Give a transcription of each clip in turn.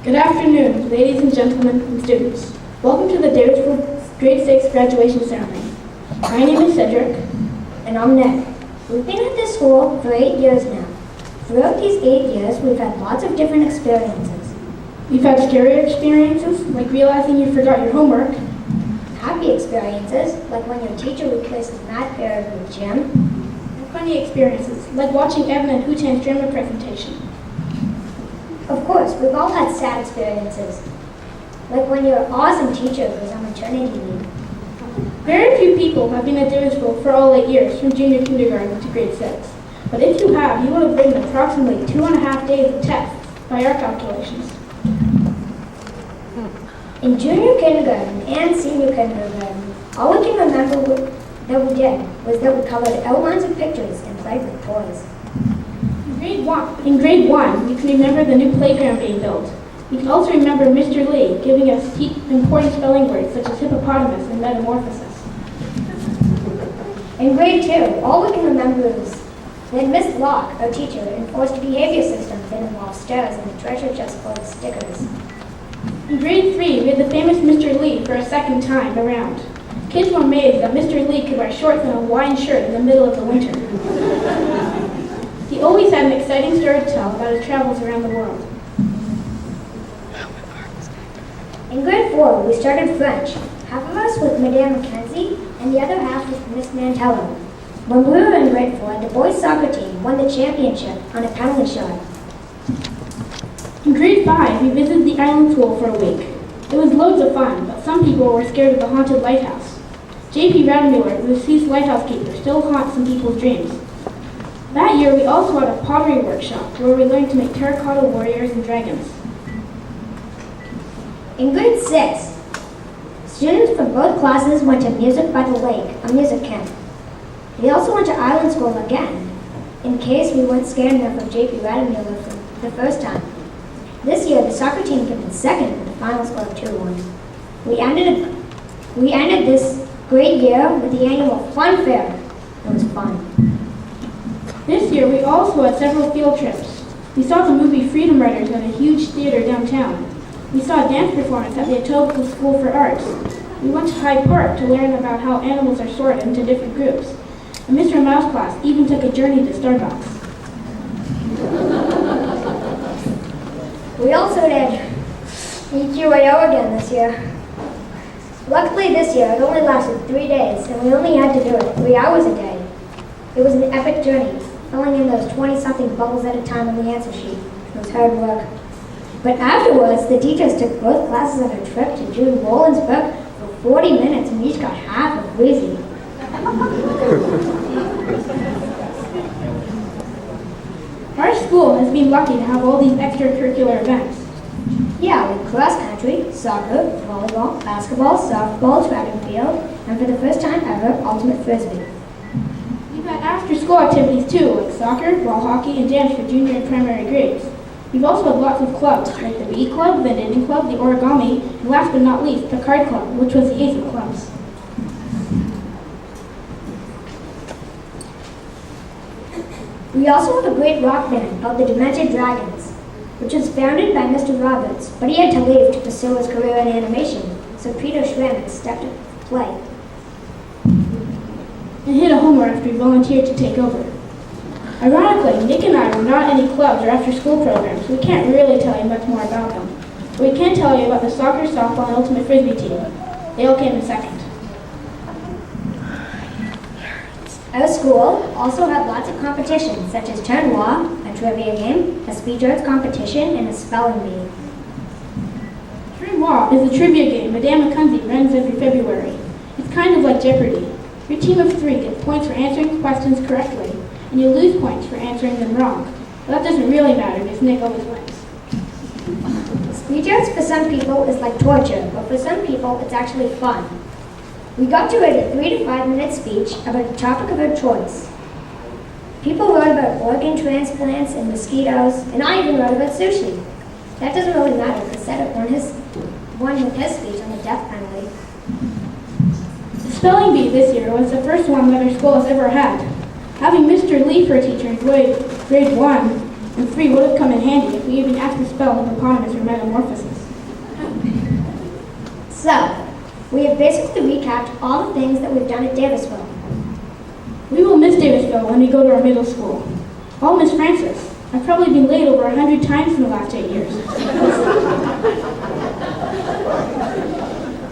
Good afternoon, ladies and gentlemen and students. Welcome to the Davisville Grade 6 graduation ceremony. My name is Cedric. And I'm Nick. We've been at this school for 8 years now. Throughout these 8 years, we've had lots of different experiences. We've had scary experiences, like realizing you forgot your homework. Happy experiences, like when your teacher replaced the math period with gym. And funny experiences, like watching Evan and Hutan's drama presentation. Of course, we've all had sad experiences, like when your awesome teacher was on maternity leave. Very few people have been at Davisville for all 8 years, from junior kindergarten to grade 6. But if you have, you will have written approximately 2.5 days of tests by our calculations. In junior kindergarten and senior kindergarten, all we can remember that we did was that we colored outlines of pictures and played with toys. In grade 1, we can remember the new playground being built. We can also remember Mr. Lee giving us important spelling words such as hippopotamus and metamorphosis. In grade 2, all we can remember is that Miss Locke, our teacher, enforced a behavior system that involved stairs and a treasure chest full of stickers. In grade 3, we had the famous Mr. Lee for a second time around. Kids were amazed that Mr. Lee could wear shorts and a Hawaiian shirt in the middle of the winter. He always had an exciting story to tell about his travels around the world. In grade 4, we started French, half of us with Madame Mackenzie and the other half with Miss Mantello. When we were in grade 4, the boys' soccer team won the championship on a penalty shot. In grade 5, we visited the island pool for a week. It was loads of fun, but some people were scared of the haunted lighthouse. J.P. Rademüller, the deceased lighthouse keeper, still haunts some people's dreams. That year, we also had a pottery workshop where we learned to make terracotta warriors and dragons. In grade 6, students from both classes went to Music by the Lake, a music camp. We also went to island school again, in case we weren't scared enough of J.P. Rademüller for the first time. This year, the soccer team came in second with a final score of 2-1. We ended this great year with the annual fun fair. It was fun. This year, we also had several field trips. We saw the movie Freedom Riders at a huge theater downtown. We saw a dance performance at the Etobicoke School for Arts. We went to Hyde Park to learn about how animals are sorted into different groups. And Mr. Mouse class even took a journey to Starbucks. We also did EQAO again this year. Luckily this year, it only lasted 3 days, and we only had to do it 3 hours a day. It was an epic journey, filling in those 20-something bubbles at a time on the answer sheet. It was hard work. But afterwards, the teachers took both classes on a trip to June Roland's book for 40 minutes, and each got half a Wheezy. Our school has been lucky to have all these extracurricular events. Yeah, like cross country, soccer, volleyball, basketball, softball, track and field, and for the first time ever, ultimate frisbee. We've had after-school activities too, like soccer, ball hockey, and dance for junior and primary grades. We've also had lots of clubs, like the Bee Club, the Knitting Club, the Origami, and last but not least, the Card Club, which was the ace of clubs. We also have a great rock band called the Demented Dragons, which was founded by Mr. Roberts, but he had to leave to pursue his career in animation, so Peter Schramm stepped up to play. And hit a homer after he volunteered to take over. Ironically, Nick and I were not in any clubs or after-school programs, so we can't really tell you much more about them. But we can tell you about the soccer, softball, and ultimate frisbee team. They all came in second. Our school also had lots of competitions, such as Tournoi, a trivia game, a speech arts competition, and a spelling bee. Tournoi is a trivia game Madame Mackenzie runs every February. It's kind of like Jeopardy! Your team of 3 gets points for answering questions correctly, and you lose points for answering them wrong. But that doesn't really matter because Nick always wins. Speech arts for some people is like torture, but for some people it's actually fun. We got to write a 3 to 5 minute speech about a topic of our choice. People wrote about organ transplants and mosquitoes, and I even wrote about sushi. That doesn't really matter because Cedric won with his speech on the death penalty. The spelling bee this year was the first one that our school has ever had. Having Mr. Lee for a teacher in grade 1 And 3 would have come in handy if we even asked to spell hippopotamus or metamorphosis. So, we have basically recapped all the things that we've done at Davisville. We will miss Davisville when we go to our middle school. I'll miss Frances. I've probably been late over 100 times in the last 8 years.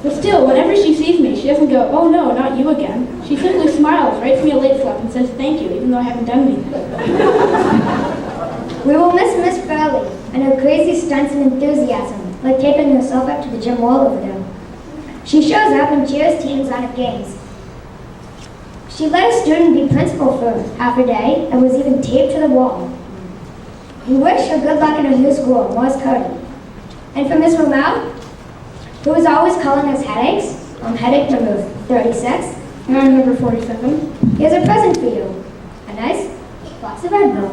But still, whenever she sees me, she doesn't go, "Oh no, not you again." She simply smiles, writes me a late slip, and says thank you, even though I haven't done anything. We will miss Miss Burley and her crazy stunts and enthusiasm, like taping herself up to the gym wall over there. She shows up and cheers teams on at games. She let a student be principal for half a day and was even taped to the wall. We wish her good luck in her new school, Morse Cody. And for Miss Romau, who is always calling us headaches, headache number 36, And I'm number 47. here's a present for you. A nice box of Red Bull.